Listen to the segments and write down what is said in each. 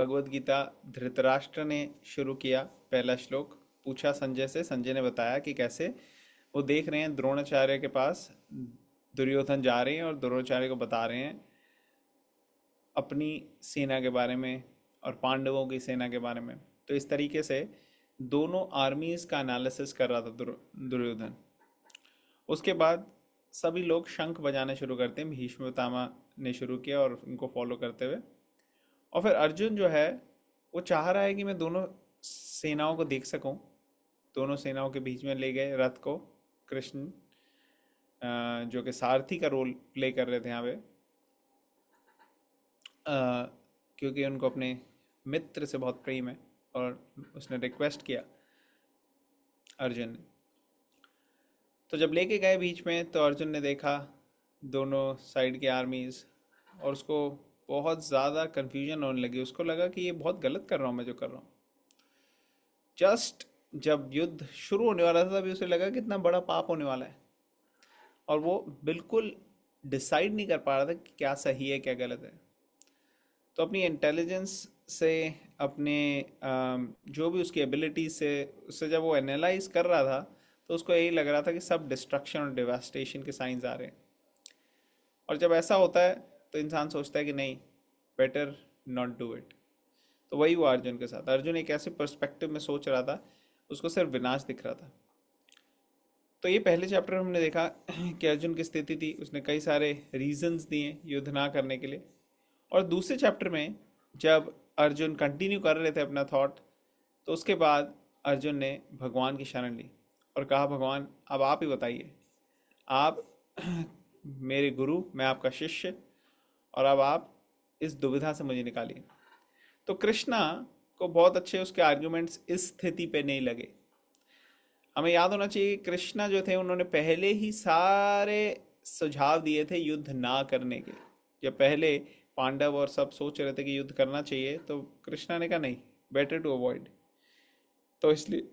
भगवत गीता धृतराष्ट्र ने शुरू किया। पहला श्लोक पूछा संजय से। संजय ने बताया कि कैसे वो देख रहे हैं द्रोणाचार्य के पास दुर्योधन जा रहे हैं और द्रोणाचार्य को बता रहे हैं अपनी सेना के बारे में और पांडवों की सेना के बारे में। तो इस तरीके से दोनों आर्मीज का एनालिसिस कर रहा था दुर्योधन। उसके बाद सभी लोग शंख बजाना शुरू करते हैं। भीष्म पितामह ने शुरू किया और उनको फॉलो करते हुए। और फिर अर्जुन जो है वो चाह रहा है कि मैं दोनों सेनाओं को देख सकूं। दोनों सेनाओं के बीच में ले गए रथ को कृष्ण, जो कि सारथी का रोल प्ले कर रहे थे यहाँ पे, क्योंकि उनको अपने मित्र से बहुत प्रेम है और उसने रिक्वेस्ट किया अर्जुन ने। तो जब लेके गए बीच में तो अर्जुन ने देखा दोनों साइड के आर्मीज और उसको बहुत ज़्यादा कन्फ्यूजन होने लगी। उसको लगा कि ये बहुत गलत कर रहा हूँ मैं जो कर रहा हूँ। जस्ट जब युद्ध शुरू होने वाला था तभी उसे लगा कि इतना बड़ा पाप होने वाला है और वो बिल्कुल डिसाइड नहीं कर पा रहा था कि क्या सही है क्या गलत है। तो अपनी इंटेलिजेंस से, अपने जो भी उसकी एबिलिटी से, उससे जब वो एनालाइज कर रहा था तो उसको यही लग रहा था कि सब डिस्ट्रक्शन और डिवास्टेशन के साइंस आ रहे हैं। और जब ऐसा होता है तो इंसान सोचता है कि नहीं, बेटर नॉट डू इट। तो वही हुआ अर्जुन के साथ। अर्जुन एक ऐसे पर्सपेक्टिव में सोच रहा था, उसको सिर्फ विनाश दिख रहा था। तो ये पहले चैप्टर में हमने देखा कि अर्जुन की स्थिति थी, उसने कई सारे रीजंस दिए युद्ध ना करने के लिए। और दूसरे चैप्टर में जब अर्जुन कंटिन्यू कर रहे थे अपना थॉट, तो उसके बाद अर्जुन ने भगवान की शरण ली और कहा भगवान अब आप ही बताइए, आप मेरे गुरु, मैं आपका शिष्य, और अब आप इस दुविधा से मुझे निकालिए। तो कृष्णा को बहुत अच्छे उसके आर्ग्यूमेंट्स इस स्थिति पे नहीं लगे। हमें याद होना चाहिए कृष्णा जो थे उन्होंने पहले ही सारे सुझाव दिए थे युद्ध ना करने के। जब पहले पांडव और सब सोच रहे थे कि युद्ध करना चाहिए तो कृष्णा ने कहा नहीं, बेटर टू अवॉइड। तो इसलिए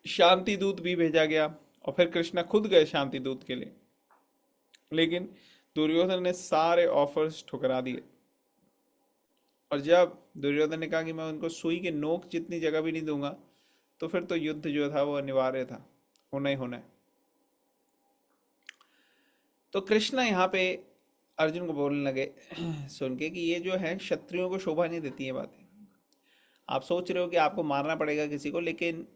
शांति दूत भी भेजा गया और फिर कृष्णा खुद गए शांति दूत के लिए। लेकिन दुर्योधन ने सारे ऑफर्स ठुकरा दिए। और जब दुर्योधन ने कहा कि मैं उनको सुई के नोक जितनी जगह भी नहीं दूंगा, तो फिर तो युद्ध जो था वो अनिवार्य था, होना ही होना है। तो कृष्णा यहाँ पे अर्जुन को बोलने लगे सुन के कि ये जो है क्षत्रियों को शोभा नहीं देती है बातें। आप सोच रहे हो कि आपको मारना पड़ेगा किसी को, लेकिन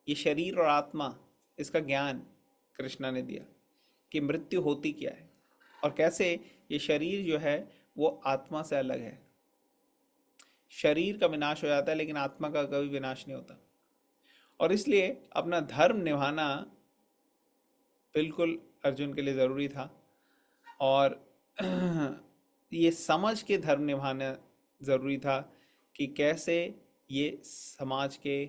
ये शरीर और आत्मा, इसका ज्ञान कृष्णा ने दिया कि मृत्यु होती क्या है और कैसे ये शरीर जो है वो आत्मा से अलग है। शरीर का विनाश हो जाता है लेकिन आत्मा का कभी विनाश नहीं होता। और इसलिए अपना धर्म निभाना बिल्कुल अर्जुन के लिए ज़रूरी था। और ये समझ के धर्म निभाना ज़रूरी था कि कैसे ये समाज के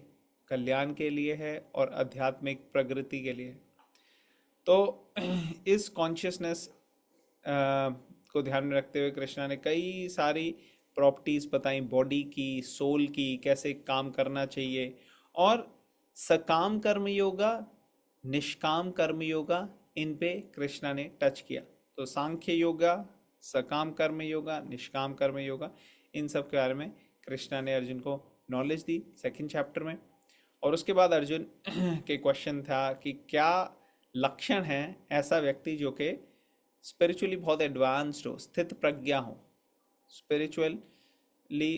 कल्याण के लिए है और आध्यात्मिक प्रगति के लिए है। तो इस कॉन्शियसनेस को ध्यान में रखते हुए कृष्णा ने कई सारी प्रॉपर्टीज बताई बॉडी की, सोल की, कैसे काम करना चाहिए। और सकाम कर्म योगा, निष्काम कर्म योगा, इन पे कृष्णा ने टच किया। तो सांख्य योगा, सकाम कर्म योगा, निष्काम कर्म योगा, इन सब के बारे में कृष्णा ने अर्जुन को नॉलेज दी सेकंड चैप्टर में। और उसके बाद अर्जुन के क्वेश्चन था कि क्या लक्षण है ऐसा व्यक्ति जो कि स्पिरिचुअली बहुत एडवांस्ड हो, स्थित प्रज्ञा हो, स्पिरिचुअली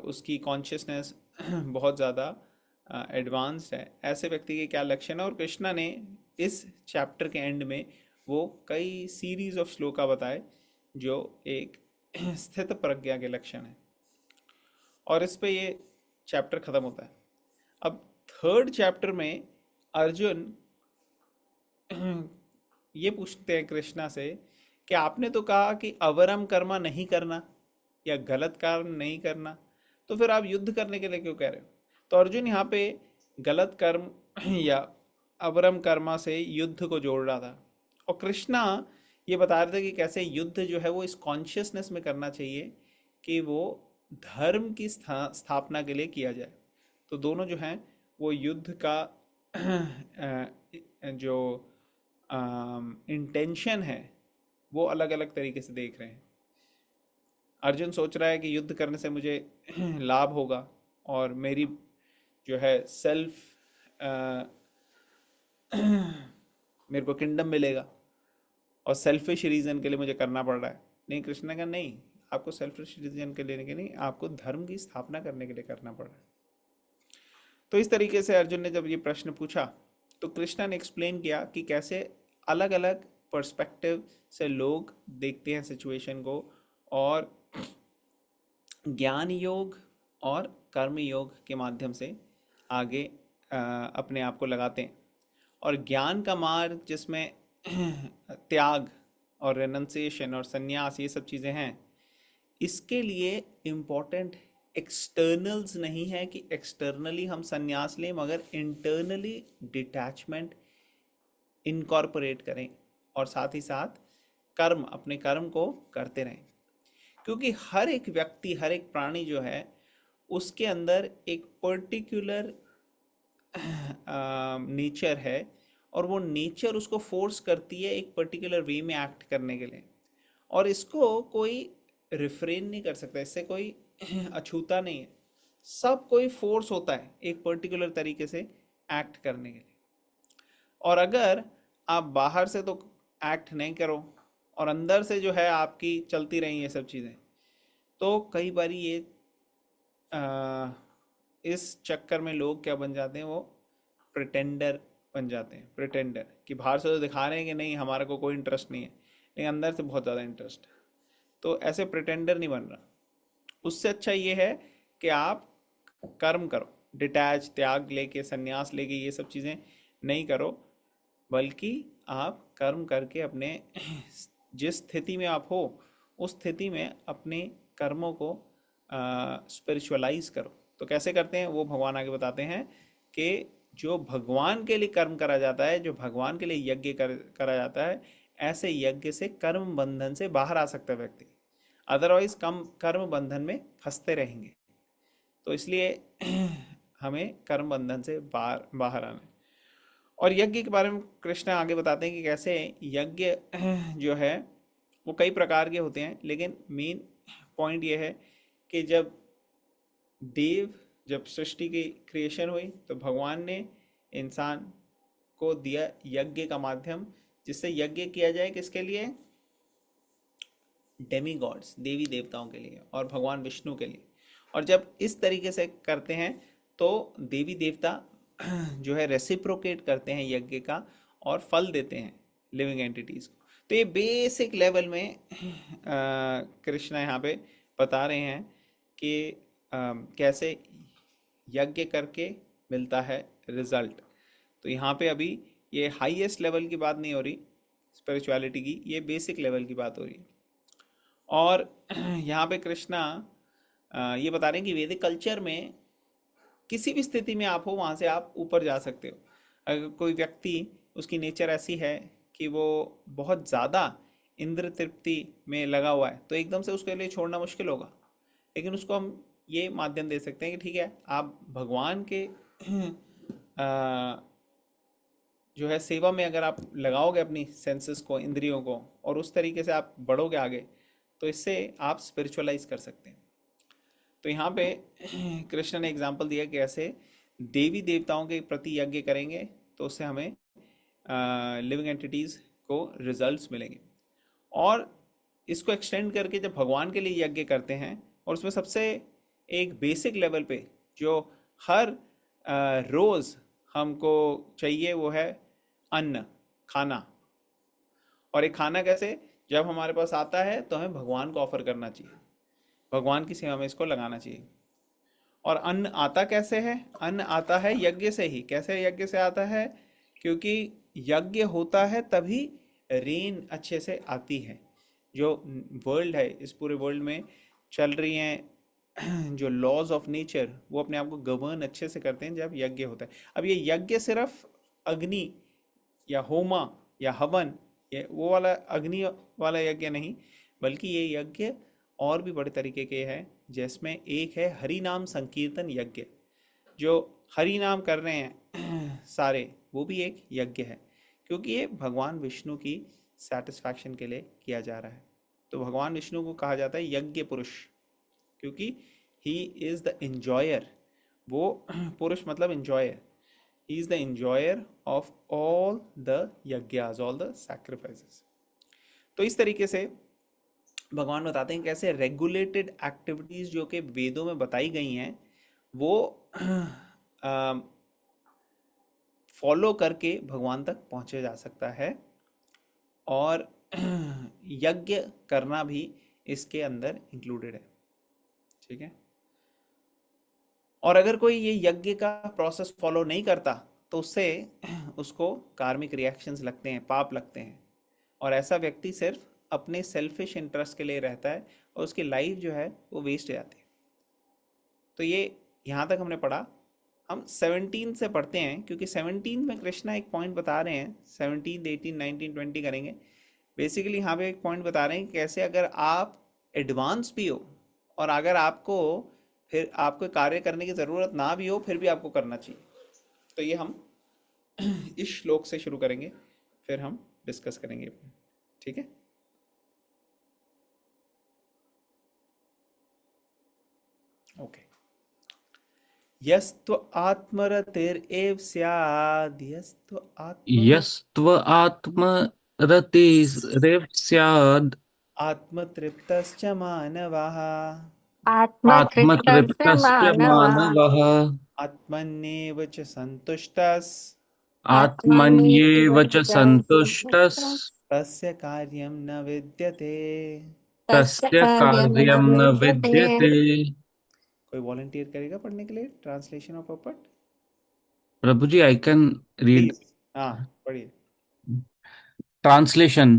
उसकी कॉन्शियसनेस बहुत ज़्यादा एडवांस्ड है, ऐसे व्यक्ति के क्या लक्षण है। और कृष्णा ने इस चैप्टर के एंड में वो कई सीरीज ऑफ श्लोका बताए जो एक स्थित प्रज्ञा के लक्षण है। और इस पे ये चैप्टर खत्म होता है। अब थर्ड चैप्टर में अर्जुन ये पूछते हैं कृष्णा से कि आपने तो कहा कि अवरम कर्मा नहीं करना या गलत काम नहीं करना, तो फिर आप युद्ध करने के लिए क्यों कह रहे हो। तो अर्जुन यहाँ पे गलत कर्म या अवरम कर्मा से युद्ध को जोड़ रहा था। और कृष्णा ये बता रहे थे कि कैसे युद्ध जो है वो इस कॉन्शियसनेस में करना चाहिए कि वो धर्म की स्थापना के लिए किया जाए। तो दोनों जो हैं वो युद्ध का जो इंटेंशन है वो अलग अलग तरीके से देख रहे हैं। अर्जुन सोच रहा है कि युद्ध करने से मुझे लाभ होगा और मेरी जो है सेल्फ मेरे को किंगडम मिलेगा और सेल्फिश रीजन के लिए मुझे करना पड़ रहा है। नहीं, कृष्ण ने कहा नहीं, आपको सेल्फिश रीजन के लिए नहीं, आपको धर्म की स्थापना करने के लिए करना पड़ रहा है। तो इस तरीके से अर्जुन ने जब ये प्रश्न पूछा तो कृष्णा ने एक्सप्लेन किया कि कैसे अलग अलग पर्सपेक्टिव से लोग देखते हैं सिचुएशन को, और ज्ञान योग और कर्म योग के माध्यम से आगे अपने आप को लगाते हैं। और ज्ञान का मार्ग जिसमें त्याग और रेनंसिएशन और संन्यास ये सब चीज़ें हैं, इसके लिए इम्पोर्टेंट एक्सटर्नल्स नहीं है कि एक्सटर्नली हम संन्यास लें, मगर इंटरनली डिटैचमेंट इनकॉर्पोरेट करें और साथ ही साथ कर्म, अपने कर्म को करते रहें। क्योंकि हर एक व्यक्ति, हर एक प्राणी जो है उसके अंदर एक पर्टिकुलर नेचर है, और वो नेचर उसको फोर्स करती है एक पर्टिकुलर वे में एक्ट करने के लिए, और इसको कोई रिफ्रेन नहीं कर सकता, इससे कोई अछूता नहीं है। सब कोई फोर्स होता है एक पर्टिकुलर तरीके से एक्ट करने के लिए। और अगर आप बाहर से तो एक्ट नहीं करो और अंदर से जो है आपकी चलती रही ये सब चीज़ें, तो कई बार ये इस चक्कर में लोग क्या बन जाते हैं, वो प्रिटेंडर बन जाते हैं। प्रिटेंडर कि बाहर से तो दिखा रहे हैं कि नहीं हमारा को कोई इंटरेस्ट नहीं है, लेकिन अंदर से बहुत ज़्यादा इंटरेस्ट है। तो ऐसे प्रिटेंडर नहीं बन रहा। उससे अच्छा ये है कि आप कर्म करो, डिटैच, त्याग लेके, संन्यास लेके ये सब चीज़ें नहीं करो, बल्कि आप कर्म करके अपने जिस स्थिति में आप हो उस स्थिति में अपने कर्मों को स्पिरिचुअलाइज करो। तो कैसे करते हैं वो भगवान आगे बताते हैं कि जो भगवान के लिए कर्म करा जाता है, जो भगवान के लिए यज्ञ करा जाता है, ऐसे यज्ञ से कर्म बंधन से बाहर आ सकता है व्यक्ति, अदरवाइज कम कर्म बंधन में फंसते रहेंगे। तो इसलिए हमें कर्म बंधन से बाहर बाहर आना है। और यज्ञ के बारे में कृष्ण आगे बताते हैं कि कैसे यज्ञ जो है वो कई प्रकार के होते हैं, लेकिन मेन पॉइंट ये है कि जब सृष्टि की क्रिएशन हुई तो भगवान ने इंसान को दिया यज्ञ का माध्यम, जिससे यज्ञ किया जाए किसके लिए, डेमी गॉड्स, देवी देवताओं के लिए और भगवान विष्णु के लिए। और जब इस तरीके से करते हैं तो देवी देवता जो है रेसिप्रोकेट करते हैं यज्ञ का और फल देते हैं लिविंग एंटिटीज को। तो ये बेसिक लेवल में कृष्णा यहाँ पे बता रहे हैं कि कैसे यज्ञ करके मिलता है रिजल्ट। तो यहाँ पे अभी ये हाईएस्ट लेवल की बात नहीं हो रही स्पिरिचुअलिटी की, ये बेसिक लेवल की बात हो रही है। और यहाँ पे कृष्णा ये बता रहे हैं कि वैदिक कल्चर में किसी भी स्थिति में आप हो वहाँ से आप ऊपर जा सकते हो। अगर कोई व्यक्ति, उसकी नेचर ऐसी है कि वो बहुत ज़्यादा इंद्र तृप्ति में लगा हुआ है, तो एकदम से उसके लिए छोड़ना मुश्किल होगा, लेकिन उसको हम ये माध्यम दे सकते हैं कि ठीक है, आप भगवान के जो है सेवा में अगर आप लगाओगे अपनी सेंसेस को, इंद्रियों को, और उस तरीके से आप बढ़ोगे आगे, तो इससे आप स्पिरिचुअलाइज कर सकते हैं। तो यहाँ पे कृष्ण ने एग्जाम्पल दिया कि ऐसे देवी देवताओं के प्रति यज्ञ करेंगे तो उससे हमें लिविंग एंटिटीज़ को रिजल्ट्स मिलेंगे। और इसको एक्सटेंड करके जब भगवान के लिए यज्ञ करते हैं, और उसमें सबसे एक बेसिक लेवल पे जो हर रोज़ हमको चाहिए वो है अन्न, खाना। और एक खाना कैसे, जब हमारे पास आता है तो हमें भगवान को ऑफर करना चाहिए, भगवान की सेवा में इसको लगाना चाहिए। और अन्न आता कैसे है, अन्न आता है यज्ञ से ही। कैसे यज्ञ से आता है, क्योंकि यज्ञ होता है तभी रेन अच्छे से आती है। जो वर्ल्ड है, इस पूरे वर्ल्ड में चल रही हैं जो लॉज ऑफ नेचर, वो अपने आप को गवर्न अच्छे से करते हैं जब यज्ञ होता है। अब ये यज्ञ सिर्फ अग्नि या होमा या हवन, ये वो वाला अग्नि वाला यज्ञ नहीं, बल्कि ये यज्ञ और भी बड़े तरीके के हैं, जिसमें एक है हरि नाम संकीर्तन यज्ञ। जो हरि नाम कर रहे हैं सारे, वो भी एक यज्ञ है, क्योंकि ये भगवान विष्णु की सेटिस्फैक्शन के लिए किया जा रहा है। तो भगवान विष्णु को कहा जाता है यज्ञ पुरुष, क्योंकि ही इज द एंजॉयर। वो पुरुष मतलब enjoyer, he is the enjoyer of all the यज्ञास, ऑल द सैक्रिफाइसेस। तो इस तरीके से भगवान बताते हैं कैसे रेगुलेटेड एक्टिविटीज जो कि वेदों में बताई गई हैं वो फॉलो करके भगवान तक पहुंचे जा सकता है, और यज्ञ करना भी इसके अंदर इंक्लूडेड है। ठीक है। और अगर कोई ये यज्ञ का प्रोसेस फॉलो नहीं करता तो उससे उसको कार्मिक रिएक्शंस लगते हैं, पाप लगते हैं, और ऐसा व्यक्ति सिर्फ अपने सेल्फिश इंटरेस्ट के लिए रहता है और उसकी लाइफ जो है वो वेस्ट हो जाती है। तो ये यहाँ तक हमने पढ़ा। हम 17 से पढ़ते हैं, क्योंकि 17 में कृष्णा एक पॉइंट बता रहे हैं। 17, 18, 19, 20 करेंगे। बेसिकली यहाँ पे एक पॉइंट बता रहे हैं कि कैसे अगर आप एडवांस भी हो और अगर आपको फिर आपको कार्य करने की ज़रूरत ना भी हो फिर भी आपको करना चाहिए। तो ये हम इस श्लोक से शुरू करेंगे, फिर हम डिस्कस करेंगे। ठीक है। ओके। यस्त्व आत्मरतिरेव स्याद्, यस्त्व आत्म यस्त्व आत्मरतिरेव स्याद् आत्मतृप्तश्च मानवः आत्मतृप्तस्य आत्मतृप्तश्च मानवः मानवः आत्मन्येव च सन्तुष्टस् आत्मन्येव आत्मन्येव च च सन्तुष्टः सन्तुष्टः तस्य कार्यं न विद्यते। तस्य तस्य कार्यं न कार्यं न विद्यते। विद्यते। कोई वॉलंटियर करेगा पढ़ने के लिए ट्रांसलेशन ऑफ पोपट? प्रभु जी, आई कैन रीड। प्लीज। हाँ, पढ़िए। Translation.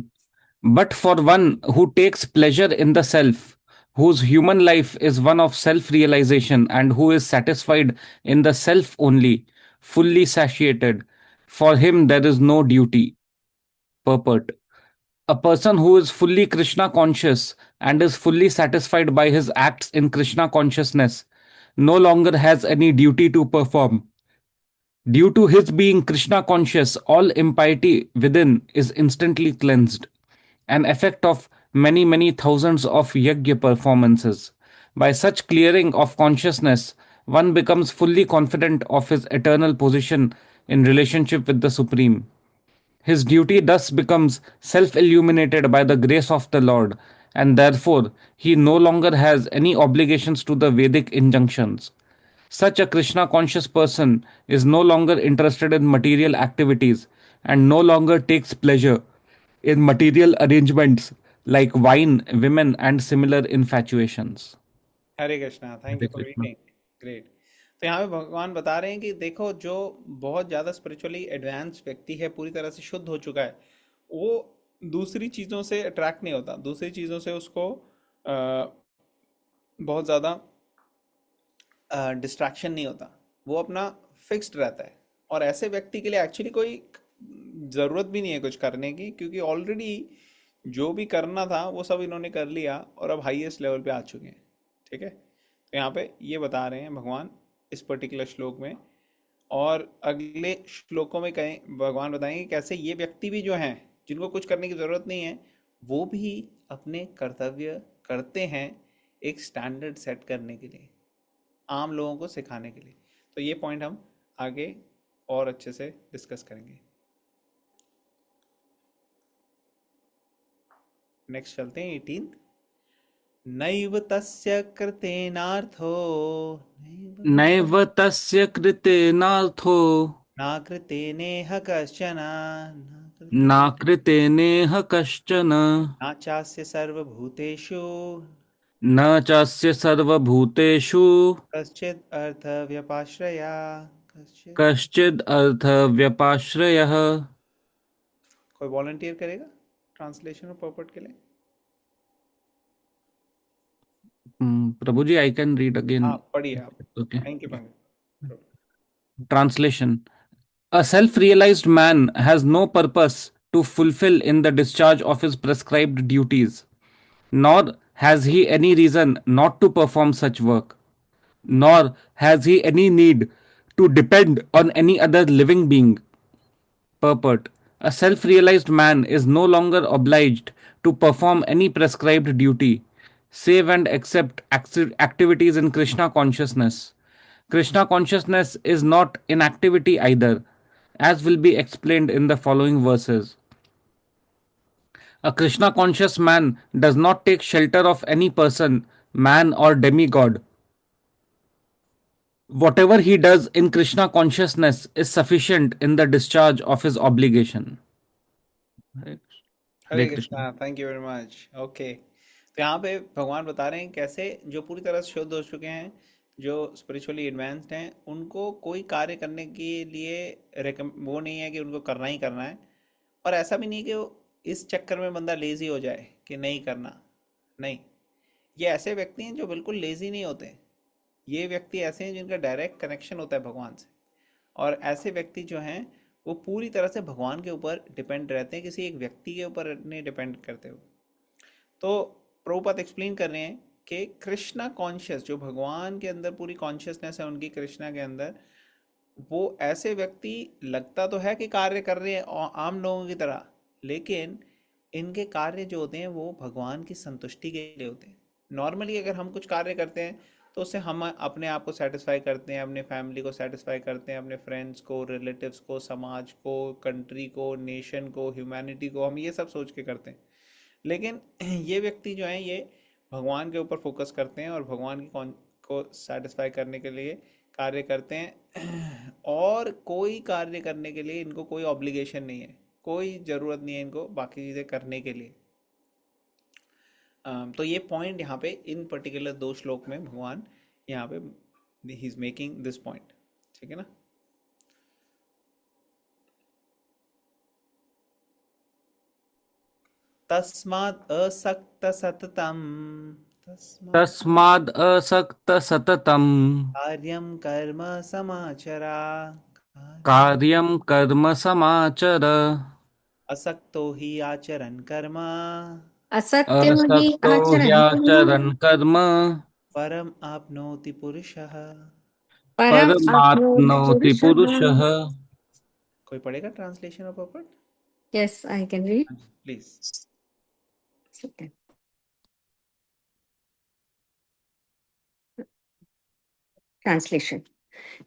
But for one who takes pleasure in the self, whose human life is one of self realization, and who is satisfied in the self only, fully satiated, for him there is no duty. Purport. A person who is fully Krishna conscious and is fully satisfied by his acts in Krishna consciousness no longer has any duty to perform. Due to his being Krishna conscious, all impiety within is instantly cleansed, an effect of many, many thousands of yajna performances. By such clearing of consciousness, one becomes fully confident of his eternal position in relationship with the Supreme. His duty thus becomes self illuminated by the grace of the Lord, and therefore he no longer has any obligations to the Vedic injunctions. Such a Krishna conscious person is no longer interested in material activities and no longer takes pleasure in material arrangements like wine, women, and similar infatuations. Hare Krishna, thank Hare you for Krishna. Reading. Great. तो यहाँ पे भगवान बता रहे हैं कि देखो, जो बहुत ज़्यादा स्पिरिचुअली एडवांस व्यक्ति है, पूरी तरह से शुद्ध हो चुका है, वो दूसरी चीज़ों से अट्रैक्ट नहीं होता, दूसरी चीज़ों से उसको बहुत ज़्यादा डिस्ट्रैक्शन नहीं होता, वो अपना फिक्स्ड रहता है। और ऐसे व्यक्ति के लिए एक्चुअली कोई ज़रूरत भी नहीं है कुछ करने की, क्योंकि ऑलरेडी जो भी करना था वो सब इन्होंने कर लिया और अब हाईएस्ट लेवल पे आ चुके हैं। ठीक है। तो यहाँ पे ये बता रहे हैं भगवान इस पर्टिकुलर श्लोक में, और अगले श्लोकों में कहें भगवान बताएंगे कैसे ये व्यक्ति भी जो हैं जिनको कुछ करने की ज़रूरत नहीं है, वो भी अपने कर्तव्य करते हैं एक स्टैंडर्ड सेट करने के लिए, आम लोगों को सिखाने के लिए। तो ये पॉइंट हम आगे और अच्छे से डिस्कस करेंगे। नेक्स्ट चलते हैं 18। नैव तस्य कृतेनार्थो, नैव तस्य नैव तस्य कृतेनार्थो नाकृतेनेह कश्चन, नाकृते नाकृतेनेह कश्चन न चास्य सर्वभूतेषु न चास्य सर्वभूतेषु कश्चिद् अर्थव्यपाश्रया, कश्चित्। कश्चिद् अर्थव्यपाश्रयः। कोई वॉलंटियर करेगा ट्रांसलेशन और पर्पट के लिए? प्रभु जी, आई कैन रीड हाँ, अगेन. पढ़िए आप। Okay. Thank you Pankaj. Translation. A self realized man has no purpose to fulfill in the discharge of his prescribed duties, nor has he any reason not to perform such work, nor has he any need to depend on any other living being. Purport. A self realized man is no longer obliged to perform any prescribed duty, save and accept activities in Krishna consciousness. Krishna consciousness is not inactivity either, as will be explained in the following verses. A Krishna conscious man does not take shelter of any person, man, or demigod. Whatever he does in Krishna consciousness is sufficient in the discharge of his obligation. Hare Hare Hare Krishna. Krishna, thank you very much. Okay, तो यहाँ पे भगवान बता रहे हैं कैसे जो पूरी तरह से शुद्ध हो चुके हैं, जो स्पिरिचुअली एडवांस्ड हैं, उनको कोई कार्य करने के लिए वो नहीं है कि उनको करना ही करना है। और ऐसा भी नहीं है कि इस चक्कर में बंदा लेजी हो जाए कि नहीं करना। नहीं, ये ऐसे व्यक्ति हैं जो बिल्कुल लेजी नहीं होते। ये व्यक्ति ऐसे हैं जिनका डायरेक्ट कनेक्शन होता है भगवान से। और ऐसे व्यक्ति जो हैं वो पूरी तरह से भगवान के ऊपर डिपेंड रहते हैं, किसी एक व्यक्ति के ऊपर नहीं डिपेंड करते हुए। तो प्रभुपाद एक्सप्लेन कर रहे हैं कि कृष्णा कॉन्शियस, जो भगवान के अंदर पूरी कॉन्शियसनेस है उनकी कृष्णा के अंदर, वो ऐसे व्यक्ति लगता तो है कि कार्य कर रहे हैं आम लोगों की तरह, लेकिन इनके कार्य जो होते हैं वो भगवान की संतुष्टि के लिए होते हैं। नॉर्मली अगर हम कुछ कार्य करते हैं तो उससे हम अपने आप को सेटिस्फाई करते हैं, अपने फैमिली को सेटिस्फाई करते हैं, अपने फ्रेंड्स को, रिलेटिव्स को, समाज को, कंट्री को, नेशन को, ह्यूमैनिटी को, हम ये सब सोच के करते हैं। लेकिन ये व्यक्ति जो हैं ये भगवान के ऊपर फोकस करते हैं और भगवान की को सेटिस्फाई करने के लिए कार्य करते हैं। और कोई कार्य करने के लिए इनको कोई ऑब्लिगेशन नहीं है, कोई ज़रूरत नहीं है इनको बाकी चीज़ें करने के लिए। तो ये पॉइंट यहाँ पे इन पर्टिकुलर दो श्लोक में भगवान यहाँ पे he is making this point. ठीक है ना। तस्मात् असक्त सततम, तस्मात् तस्माद् असक्त सततम् कार्यं कर्म समाचरा, कार्यं कर्म समाचर, असक्तो हि आचरन् कर्म, असत्यं हि असक्तो आचरन् कर्म ह्याचरन् कर्म परम आपनोति पुरुषः। परम् आप्नोति परमाप्नोति पुरुषः. पुरुषः। कोई पढ़ेगा ट्रांसलेशन ऑफ पॉपट? Yes, I can read. Please. Okay. Translation.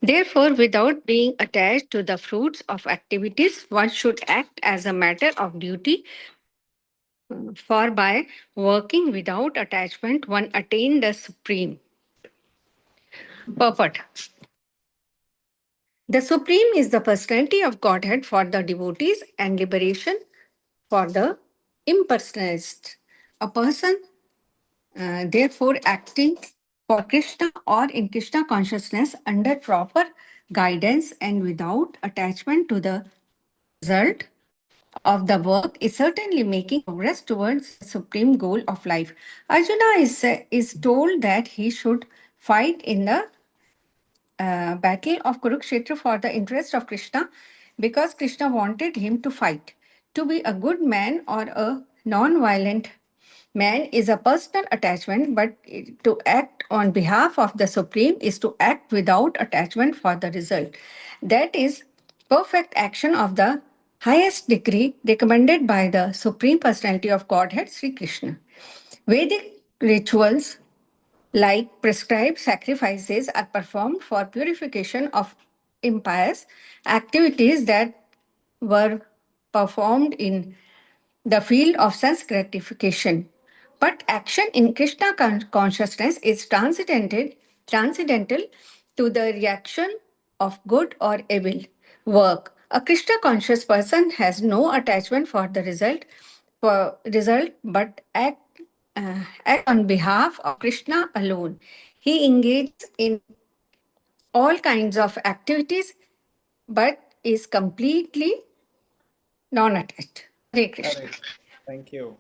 Therefore, without being attached to the fruits of activities, one should act as a matter of duty, for by working without attachment, one attain the supreme. Purport. The supreme is the personality of Godhead for the devotees and liberation for the impersonalist. A person, therefore, acting for Krishna or in Krishna consciousness under proper guidance and without attachment to the result of the work is certainly making progress towards the supreme goal of life. Arjuna is told that he should fight in the battle of Kurukshetra for the interest of Krishna because Krishna wanted him to fight. To be a good man or a non violent man is a personal attachment, but to act on behalf of the Supreme is to act without attachment for the result. That is perfect action of the highest degree recommended by the Supreme Personality of Godhead, Sri Krishna. Vedic rituals like prescribed sacrifices are performed for purification of impious activities that were performed in the field of sense gratification. But action in Krishna consciousness is transcendental to the reaction of good or evil work. A Krishna conscious person has no attachment for the result, but act on behalf of Krishna alone. He engages in all kinds of activities, but is completely non-attached. Hare Krishna. अरे thank you.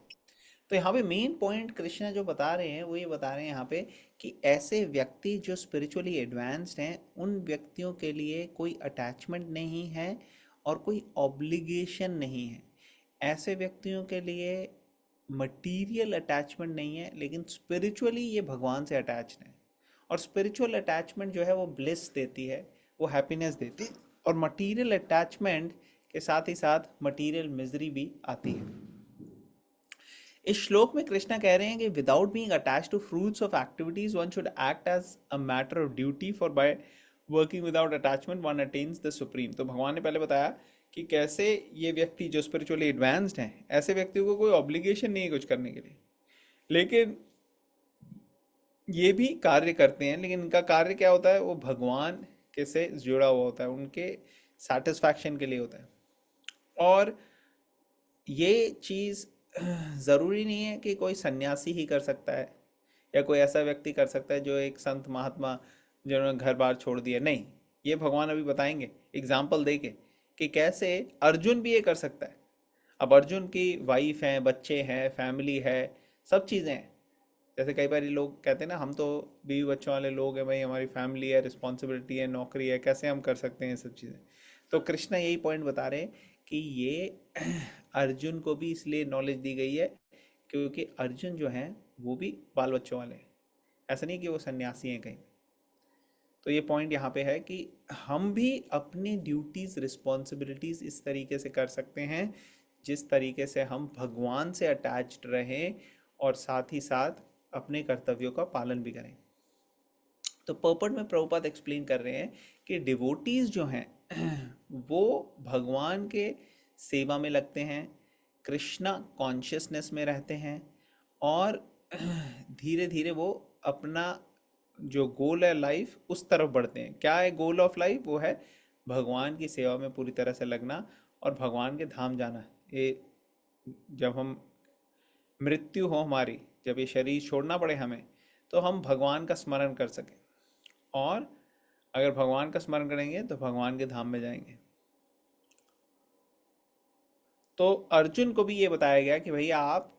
तो यहाँ पे main point Krishna जो बता रहे हैं वो ये बता रहे हैं यहाँ पे कि ऐसे व्यक्ति जो स्पिरिचुअली एडवांस्ड हैं उन व्यक्तियों के लिए कोई अटैचमेंट नहीं है और कोई ऑब्लिगेशन नहीं है। ऐसे व्यक्तियों के लिए मटीरियल अटैचमेंट नहीं है, लेकिन स्पिरिचुअली ये भगवान से अटैच्ड है। और स्पिरिचुअल अटैचमेंट जो है वो ब्लिस देती है, वो हैप्पीनेस देती है। और मटीरियल अटैचमेंट के साथ ही साथ मटीरियल मिजरी भी आती है। इस श्लोक में कृष्णा कह रहे हैं कि without being attached to fruits of activities one should act as a matter of duty for by working without attachment one attains the supreme. तो भगवान ने पहले बताया कि कैसे ये व्यक्ति जो स्पिरिचुअली एडवांस्ड हैं, ऐसे व्यक्तियों को कोई ऑब्लिगेशन नहीं है कुछ करने के लिए, लेकिन ये भी कार्य करते हैं, लेकिन इनका कार्य क्या होता है, वो भगवान के से जुड़ा हुआ होता है, उनके सेटिस्फैक्शन के लिए होता है। और ये चीज़ ज़रूरी नहीं है कि कोई सन्यासी ही कर सकता है या कोई ऐसा व्यक्ति कर सकता है जो एक संत महात्मा जिन्होंने घर बार छोड़ दिया, नहीं। ये भगवान अभी बताएंगे एग्जाम्पल दे के कि कैसे अर्जुन भी ये कर सकता है। अब अर्जुन की वाइफ है, बच्चे हैं, फैमिली है, सब चीज़ें हैं। जैसे कई बार लोग कहते हैं ना, हम तो बीवी बच्चों वाले लोग हैं भाई, हमारी फैमिली है, रिस्पॉन्सिबिलिटी है, नौकरी है, कैसे हम कर सकते हैं ये सब चीज़ें। तो कृष्णा यही पॉइंट बता रहे हैं कि ये अर्जुन को भी इसलिए नॉलेज दी गई है क्योंकि अर्जुन जो हैं वो भी बाल बच्चों वाले हैं, ऐसा नहीं कि वो सन्यासी हैं कहीं। तो ये पॉइंट यहाँ पे है कि हम भी अपनी ड्यूटीज़ रिस्पॉन्सिबिलिटीज़ इस तरीके से कर सकते हैं जिस तरीके से हम भगवान से अटैच्ड रहें और साथ ही साथ अपने कर्तव्यों का पालन भी करें। तो पर्पट में प्रभुपाद एक्सप्लेन कर रहे हैं कि डिवोटीज जो हैं वो भगवान के सेवा में लगते हैं, कृष्णा कॉन्शियसनेस में रहते हैं, और धीरे धीरे वो अपना जो गोल है लाइफ उस तरफ बढ़ते हैं। क्या है गोल ऑफ लाइफ? वो है भगवान की सेवा में पूरी तरह से लगना और भगवान के धाम जाना। ये जब हम मृत्यु हो हमारी, जब ये शरीर छोड़ना पड़े हमें, तो हम भगवान का स्मरण कर सकें, और अगर भगवान का स्मरण करेंगे तो भगवान के धाम में जाएंगे। तो अर्जुन को भी ये बताया गया कि भैया आप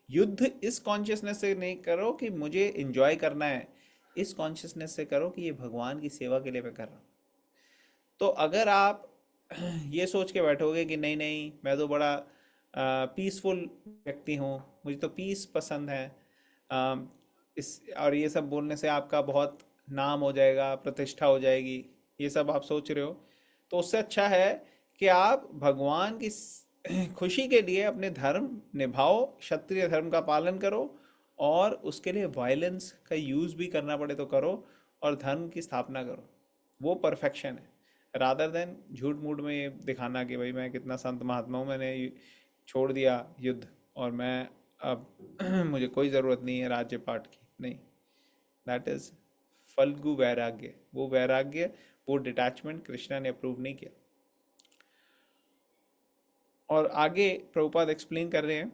युद्ध इस कॉन्शियसनेस से नहीं करो कि मुझे एंजॉय करना है, इस कॉन्शियसनेस से करो कि ये भगवान की सेवा के लिए मैं कर रहा हूँ। तो अगर आप ये सोच के बैठोगे कि नहीं नहीं मैं तो बड़ा पीसफुल व्यक्ति हूँ, मुझे तो पीस पसंद है, इस और ये सब बोलने से आपका बहुत नाम हो जाएगा, प्रतिष्ठा हो जाएगी, ये सब आप सोच रहे हो, तो उससे अच्छा है कि आप भगवान की खुशी के लिए अपने धर्म निभाओ, क्षत्रिय धर्म का पालन करो, और उसके लिए वायलेंस का यूज़ भी करना पड़े तो करो, और धर्म की स्थापना करो। वो परफेक्शन है, रादर देन झूठ मूठ में ये दिखाना कि भाई मैं कितना संत महात्मा हूँ, मैंने छोड़ दिया युद्ध और मैं अब मुझे कोई ज़रूरत नहीं है राज्य पाट की। नहीं, दैट इज़ फल्गु वैराग्य। वो वैराग्य, वो डिटैचमेंट कृष्णा ने अप्रूव नहीं किया। और आगे प्रभुपाद एक्सप्लेन कर रहे हैं,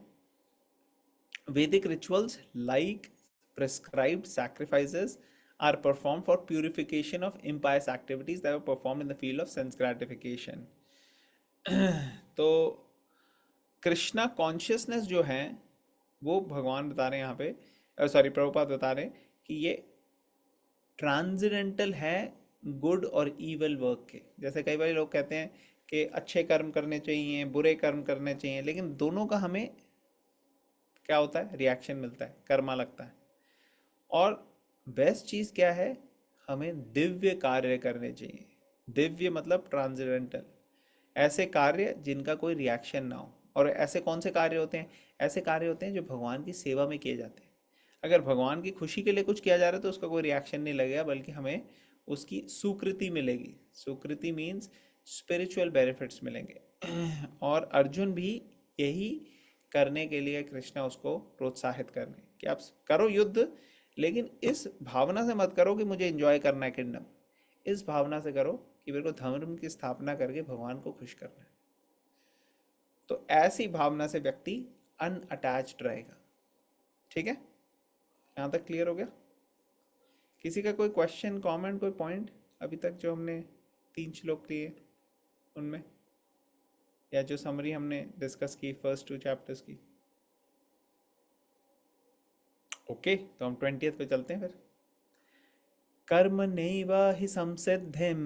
Vedic rituals like prescribed sacrifices are performed for purification of impious activities that were performed in the field of sense gratification. तो कृष्णा कॉन्शियसनेस जो है वो भगवान बता रहे हैं यहाँ पे, सॉरी प्रभुपाद बता रहे हैं कि ये ट्रांसेंडेंटल है गुड और ईवल वर्क के। जैसे कई बार लोग कहते हैं कि अच्छे कर्म करने चाहिए, बुरे कर्म करने चाहिए, लेकिन दोनों का हमें क्या होता है, रिएक्शन मिलता है, कर्मा लगता है। और बेस्ट चीज़ क्या है, हमें दिव्य कार्य करने चाहिए। दिव्य मतलब ट्रांसेंडेंटल, ऐसे कार्य जिनका कोई रिएक्शन ना हो। और ऐसे कौन से कार्य होते हैं? ऐसे कार्य होते हैं जो भगवान की सेवा में किए जाते हैं। अगर भगवान की खुशी के लिए कुछ किया जा रहा है तो उसका कोई रिएक्शन नहीं लगेगा, बल्कि हमें उसकी सुकृति मिलेगी। सुकृति मीन्स स्पिरिचुअल बेनिफिट्स मिलेंगे। और अर्जुन भी यही करने के लिए कृष्णा उसको प्रोत्साहित कर रहे हैं कि आप करो युद्ध, लेकिन इस भावना से मत करो कि मुझे एंजॉय करना है किंगडम। इस भावना से करो कि मेरे को धर्म की स्थापना करके भगवान को खुश करना है। तो ऐसी भावना से व्यक्ति अनअटैच्ड रहेगा। ठीक है, यहाँ तक क्लियर हो गया? किसी का कोई क्वेश्चन, कमेंट, कोई पॉइंट अभी तक जो हमने 3 श्लोक लिए उनमें, या जो समरी हमने डिस्कस की फर्स्ट 2 चैप्टर्स की? ओके, तो हम 20th पे चलते हैं फिर। कर्म नैव हि संसिद्धिं,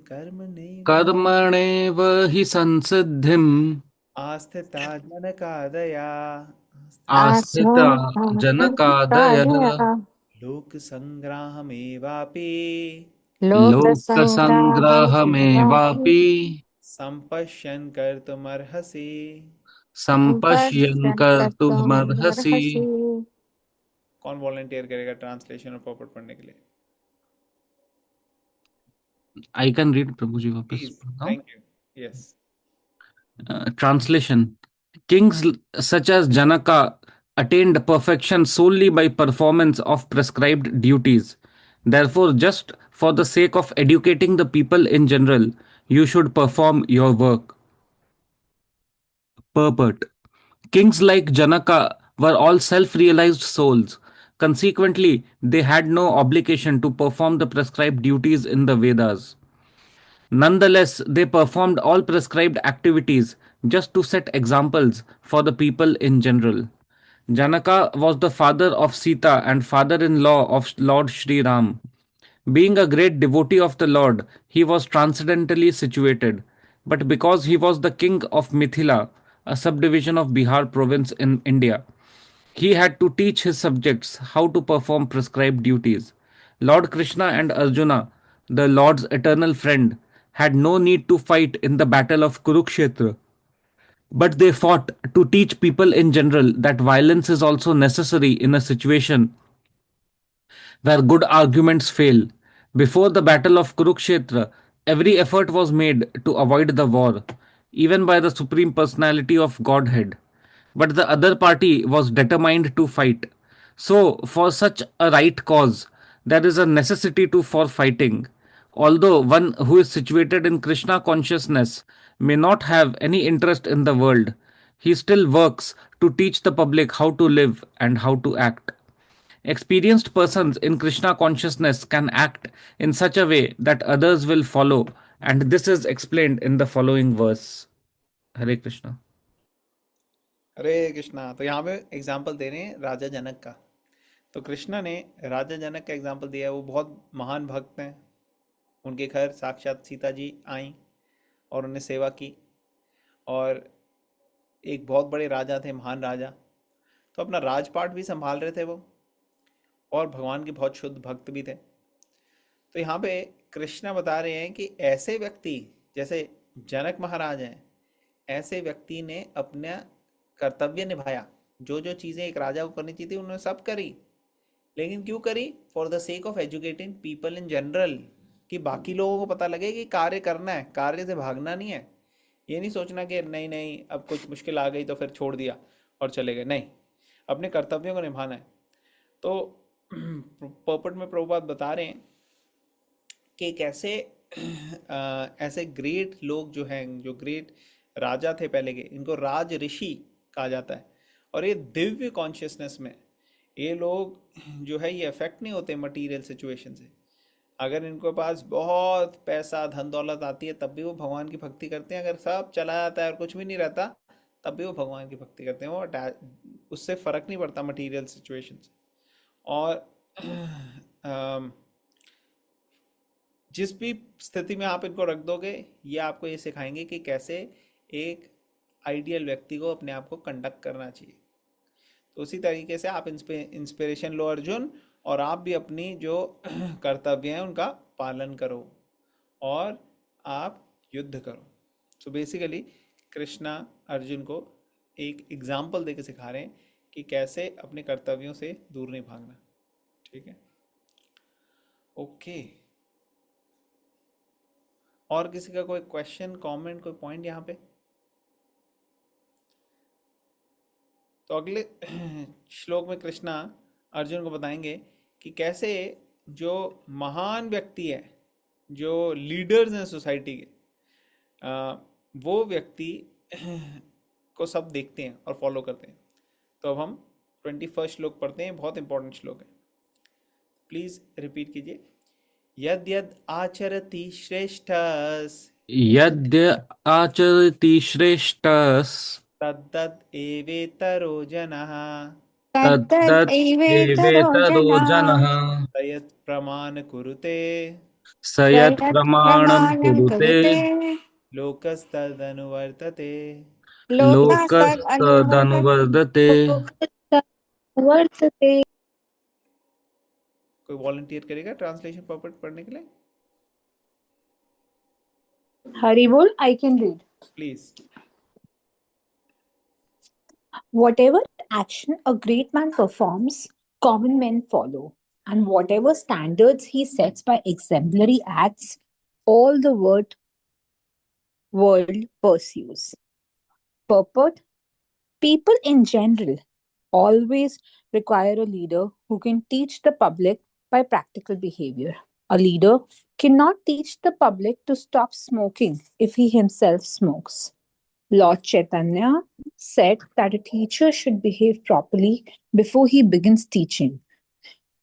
कर्म नैव कर्मणेव हि संसिद्धिम् आस्थिता जनकादया, आस्थिता जनकादयः लोक संग्राहमेवापि लोकसङ्ग्रहमेवापि संपश्यन् कर्तुमर्हसि। संपश्यन् कर्तुमर्हसि। कर्तुमर्हसि। कौन वॉलंटियर करेगा ट्रांसलेशन और पॉपट पढ़ने के लिए? आई कैन रीड प्रभु जी वापस प्लीज, पढ़ता हूँ। Thank you. Yes. Translation. Kings such as Janaka attained perfection solely by performance of prescribed duties. Therefore, just for the sake of educating the people in general, you should perform your work. Purport. Kings like Janaka were all self realized souls. Consequently, they had no obligation to perform the prescribed duties in the Vedas. Nonetheless, they performed all prescribed activities just to set examples for the people in general. Janaka was the father of Sita and father in law of Lord Sri Ram. Being a great devotee of the Lord, he was transcendentally situated. But because he was the king of Mithila, a subdivision of Bihar province in India, he had to teach his subjects how to perform prescribed duties. Lord Krishna and Arjuna, the Lord's eternal friend, had no need to fight in the battle of Kurukshetra, but they fought to teach people in general that violence is also necessary in a situation where good arguments fail. Before the battle of Kurukshetra, every effort was made to avoid the war, even by the Supreme Personality of Godhead. But the other party was determined to fight. So, for such a right cause, there is a necessity to for fighting. Although one who is situated in Krishna consciousness may not have any interest in the world, he still works to teach the public how to live and how to act. Experienced persons in Krishna consciousness can act in such a way that others will follow, and this is explained in the following verse. Hare Krishna. हरे कृष्णा। तो यहाँ पे example दे रहे हैं राजा जनक का। तो कृष्णा ने राजा जनक का example दिया है। वो बहुत महान भक्त हैं। उनके घर साक्षात सीता जी आई और उन्हें सेवा की, और एक बहुत बड़े राजा थे, महान राजा। तो अपना राजपाट भी संभाल रहे थे वो, और भगवान के बहुत शुद्ध भक्त भी थे। तो यहाँ पे कृष्णा बता रहे हैं कि ऐसे व्यक्ति जैसे जनक महाराज हैं, ऐसे व्यक्ति ने अपना कर्तव्य निभाया। जो जो चीज़ें एक राजा को करनी चाहिए थी उन्होंने सब करी। लेकिन क्यों करी? For the sake of educating people in general, कि बाकी लोगों को पता लगे कि कार्य करना है, कार्य से भागना नहीं है। ये नहीं सोचना कि नहीं नहीं अब कुछ मुश्किल आ गई तो फिर छोड़ दिया और चले गए, नहीं, अपने कर्तव्यों को निभाना है। तो पर्पट में प्रभुपाद बता रहे हैं कि कैसे ऐसे ग्रेट लोग जो हैं, जो ग्रेट राजा थे पहले के, इनको राज ऋषि कहा जाता है। और ये दिव्य कॉन्शियसनेस में ये लोग जो है ये अफेक्ट नहीं होते मटेरियल सिचुएशन से। अगर इनके पास बहुत पैसा धन दौलत आती है तब भी वो भगवान की भक्ति करते हैं। अगर सब चला जाता है और कुछ भी नहीं रहता तब भी वो भगवान की भक्ति करते हैं। वो उससे फ़र्क नहीं पड़ता मटेरियल सिचुएशन से। और जिस भी स्थिति में आप इनको रख दोगे, ये आपको ये सिखाएंगे कि कैसे एक आइडियल व्यक्ति को अपने आप को कंडक्ट करना चाहिए। तो उसी तरीके से आप इंस्पिरेशन लो अर्जुन, और आप भी अपनी जो कर्तव्य हैं उनका पालन करो और आप युद्ध करो। सो बेसिकली कृष्णा अर्जुन को एक एग्जाम्पल देके सिखा रहे हैं कि कैसे अपने कर्तव्यों से दूर नहीं भागना। ठीक है, ओके। और किसी का कोई क्वेश्चन, कमेंट, कोई पॉइंट यहाँ पे? तो अगले श्लोक में कृष्णा अर्जुन को बताएंगे कि कैसे जो महान व्यक्ति है, जो लीडर्स हैं सोसाइटी के, वो व्यक्ति को सब देखते हैं और फॉलो करते हैं। तो अब हम 21 श्लोक पढ़ते हैं, बहुत इंपॉर्टेंट श्लोक है। प्लीज रिपीट कीजिए। यद यद आचरति श्रेष्ठस यद्य आचरति श्रेष्ठस् तद्दत् एवेतरो जनः तद्दत् तद्तदैवेतरो एवेतरो जनाः जनः तयत् प्रमाण कुरुते स यत् प्रमाणं प्रमाणं कुरुते कुरुते लोकस्तदनुवर्तते। लोकास्तदनुवर्तते। लोकस्तदनुवर्तते। वर्तते। कोई वॉलंटियर करेगा ट्रांसलेशन पर्पस पढ़ने के लिए? हरि बोल, I can read. Please. Whatever action a great man performs, common men follow. And whatever standards he sets by exemplary acts, all the world pursues. Purport: people in general always require a leader who can teach the public by practical behavior. A leader cannot teach the public to stop smoking if he himself smokes. Lord Chaitanya said that a teacher should behave properly before he begins teaching.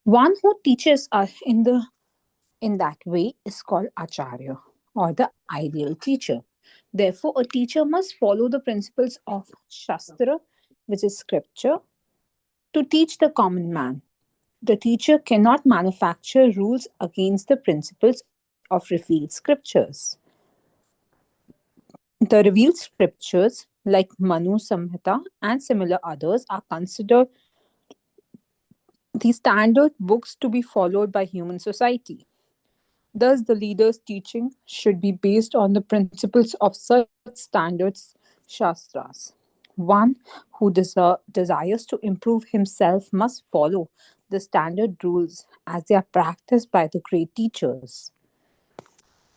One who teaches us in that way is called Acharya, or the ideal teacher. Therefore, a teacher must follow the principles of Shastra, which is scripture, to teach the common man. The teacher cannot manufacture rules against the principles of revealed scriptures. The revealed scriptures, like Manu Samhita and similar others, are considered the standard books to be followed by human society. Thus, the leader's teaching should be based on the principles of such standards, Shastras. One who desires to improve himself must follow the standard rules as they are practiced by the great teachers.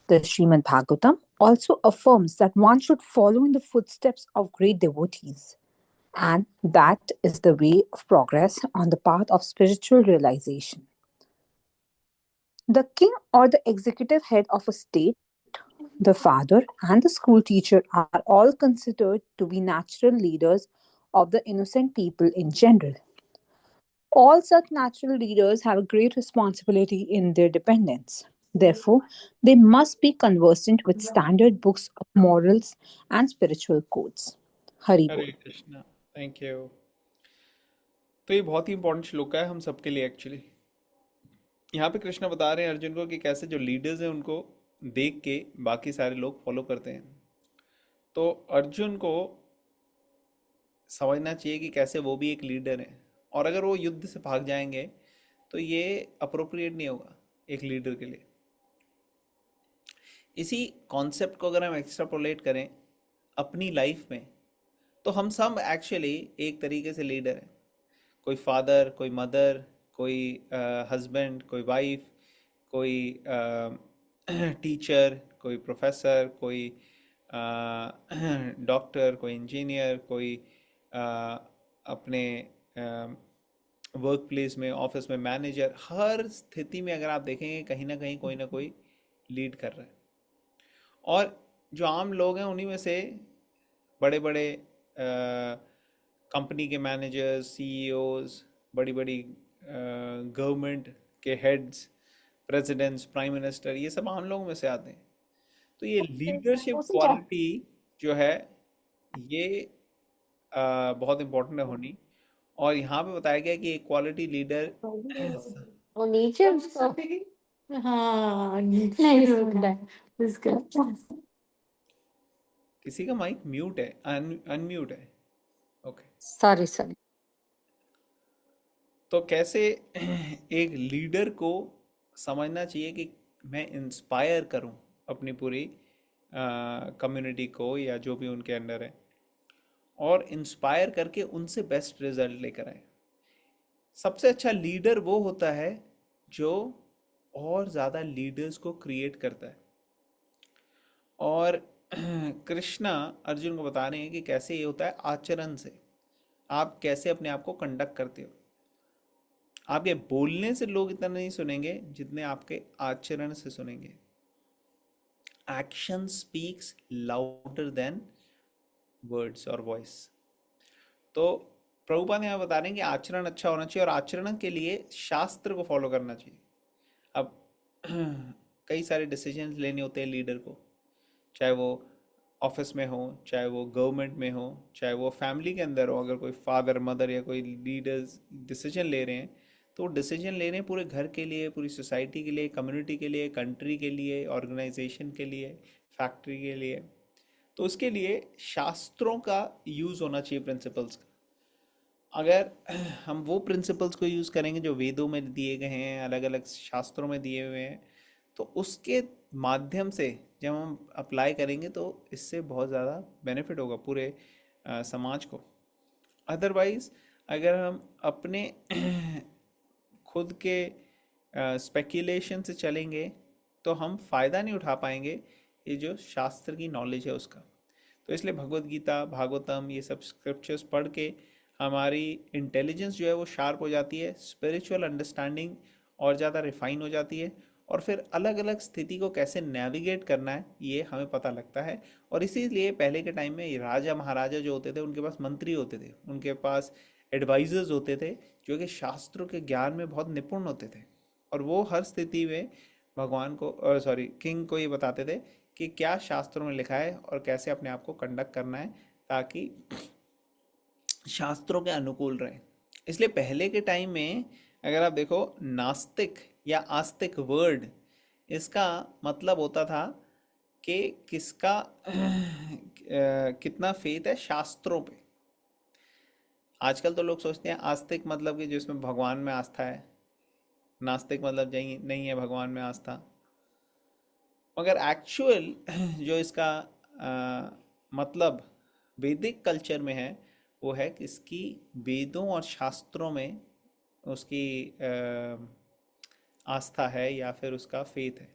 The Srimad Bhagavatam also affirms that one should follow in the footsteps of great devotees, and that is the way of progress on the path of spiritual realization. The king or the executive head of a state, the father, and the school teacher are all considered to be natural leaders of the innocent people in general. All such natural leaders have a great responsibility in their dependents. Therefore, they must be conversant with standard books of morals and spiritual codes. Hari Hare Bol. Krishna, thank you. तो ये बहुत ही important श्लोक है हम सबके लिए actually. यहाँ पे कृष्ण बता रहे हैं अर्जुन को कि कैसे जो लीडर्स हैं उनको देख के बाकी सारे लोग फॉलो करते हैं। तो अर्जुन को समझना चाहिए कि कैसे वो भी एक लीडर है, और अगर वो युद्ध से भाग जाएंगे तो ये अप्रोप्रिएट नहीं होगा एक लीडर के लिए। इसी कॉन्सेप्ट को अगर हम एक्स्ट्रापोलेट करें अपनी लाइफ में, तो हम सब एक्चुअली एक तरीके से लीडर हैं। कोई फादर, कोई मदर, कोई हस्बैंड, कोई वाइफ, कोई टीचर, कोई प्रोफेसर, कोई डॉक्टर, कोई इंजीनियर, कोई अपने वर्क प्लेस में, ऑफिस में मैनेजर। हर स्थिति में अगर आप देखेंगे कहीं ना कोई लीड कर रहा है। और जो आम लोग हैं उन्हीं में से बड़े बड़े कंपनी के मैनेजर्स, सीईओज, बड़ी बड़ी गवर्नमेंट के हेड्स, प्रेसिडेंट्स, प्राइम मिनिस्टर, ये सब आम लोगों में से आते हैं। तो ये लीडरशिप क्वालिटी जो है ये बहुत इम्पोर्टेंट है होनी। और यहाँ पे बताया गया कि एक क्वालिटी लीडर और नीचे उसका हाँ नहीं सुन रहा है उसका। किसी का माइक म्यूट है, अनम्यूट है। ओके। सॉरी। तो कैसे एक लीडर को समझना चाहिए कि मैं इंस्पायर करूं अपनी पूरी कम्युनिटी को या जो भी उनके अंडर है, और इंस्पायर करके उनसे बेस्ट रिजल्ट लेकर आए। सबसे अच्छा लीडर वो होता है जो और ज़्यादा लीडर्स को क्रिएट करता है। और कृष्णा अर्जुन को बता रहे हैं कि कैसे ये होता है आचरण से। आप कैसे अपने आप को कंडक्ट करते हो। आपके बोलने से लोग इतना नहीं सुनेंगे जितने आपके आचरण से सुनेंगे। Action speaks louder than words और वॉइस। तो प्रभुपाद ने यहाँ बता रहे हैं कि आचरण अच्छा होना चाहिए, और आचरण के लिए शास्त्र को फॉलो करना चाहिए। अब कई सारे डिसीजन लेने होते हैं लीडर को, चाहे वो ऑफिस में हो, चाहे वो गवर्नमेंट में हो, चाहे वो फैमिली के अंदर हो। अगर कोई फादर, मदर या कोई लीडर्स डिसीजन ले रहे हैं, तो वो डिसीजन ले रहे हैं पूरे घर के लिए, पूरी सोसाइटी के लिए, कम्युनिटी के लिए, कंट्री के लिए, ऑर्गेनाइजेशन के लिए, फैक्ट्री के लिए। तो उसके लिए शास्त्रों का यूज़ होना चाहिए, प्रिंसिपल्स का। अगर हम वो प्रिंसिपल्स को यूज़ करेंगे जो वेदों में दिए गए हैं, अलग अलग शास्त्रों में दिए हुए हैं, तो उसके माध्यम से जब हम अप्लाई करेंगे तो इससे बहुत ज़्यादा बेनिफिट होगा पूरे समाज को। अदरवाइज अगर हम अपने खुद के स्पेक्यूलेशन से चलेंगे तो हम फायदा नहीं उठा पाएंगे ये जो शास्त्र की नॉलेज है उसका। तो इसलिए भगवत गीता, भागवतम, ये सब स्क्रिप्चर्स पढ़ के हमारी इंटेलिजेंस जो है वो शार्प हो जाती है, स्पिरिचुअल अंडरस्टैंडिंग और ज़्यादा रिफाइन हो जाती है, और फिर अलग अलग स्थिति को कैसे नेविगेट करना है ये हमें पता लगता है। और इसीलिए पहले के टाइम में राजा महाराजा जो होते थे उनके पास मंत्री होते थे, उनके पास एडवाइजर्स होते थे जो कि शास्त्रों के ज्ञान में बहुत निपुण होते थे, और वो हर स्थिति में भगवान को, सॉरी, किंग को ये बताते थे कि क्या शास्त्रों में लिखा है और कैसे अपने आप को कंडक्ट करना है ताकि शास्त्रों के अनुकूल रहे। इसलिए पहले के टाइम में अगर आप देखो, नास्तिक या आस्तिक वर्ड, इसका मतलब होता था कि किसका कितना फेथ है शास्त्रों पे। आजकल तो लोग सोचते हैं आस्तिक मतलब कि जिसमें भगवान में आस्था है, नास्तिक मतलब नहीं है भगवान में आस्था। मगर एक्चुअल जो इसका मतलब वैदिक कल्चर में है वो है कि इसकी वेदों और शास्त्रों में उसकी आस्था है या फिर उसका फेथ है।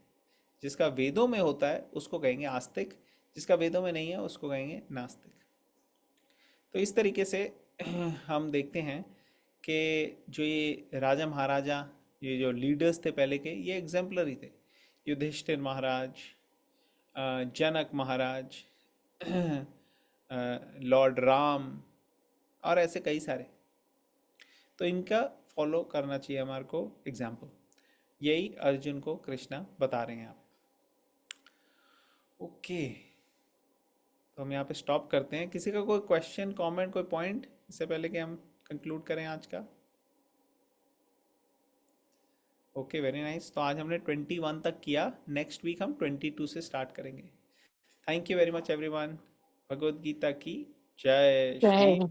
जिसका वेदों में होता है उसको कहेंगे आस्तिक, जिसका वेदों में नहीं है उसको कहेंगे नास्तिक। तो इस तरीके से हम देखते हैं कि जो ये राजा महाराजा, ये जो लीडर्स थे पहले के, ये एग्जाम्पलरी थे। युधिष्ठिर महाराज, जनक महाराज, लॉर्ड राम, और ऐसे कई सारे। तो इनका फॉलो करना चाहिए हमारे को एग्जाम्पल। यही अर्जुन को कृष्णा बता रहे हैं आप। ओके, तो हम यहाँ पे स्टॉप करते हैं। किसी का कोई क्वेश्चन, कमेंट, कोई पॉइंट इससे पहले कि हम कंक्लूड करें आज का? Okay, very nice. तो आज हमने 21 तक किया, नेक्स्ट वीक हम 22 से स्टार्ट करेंगे। Thank you very much everyone. Bhagavad Gita की जय श्री जय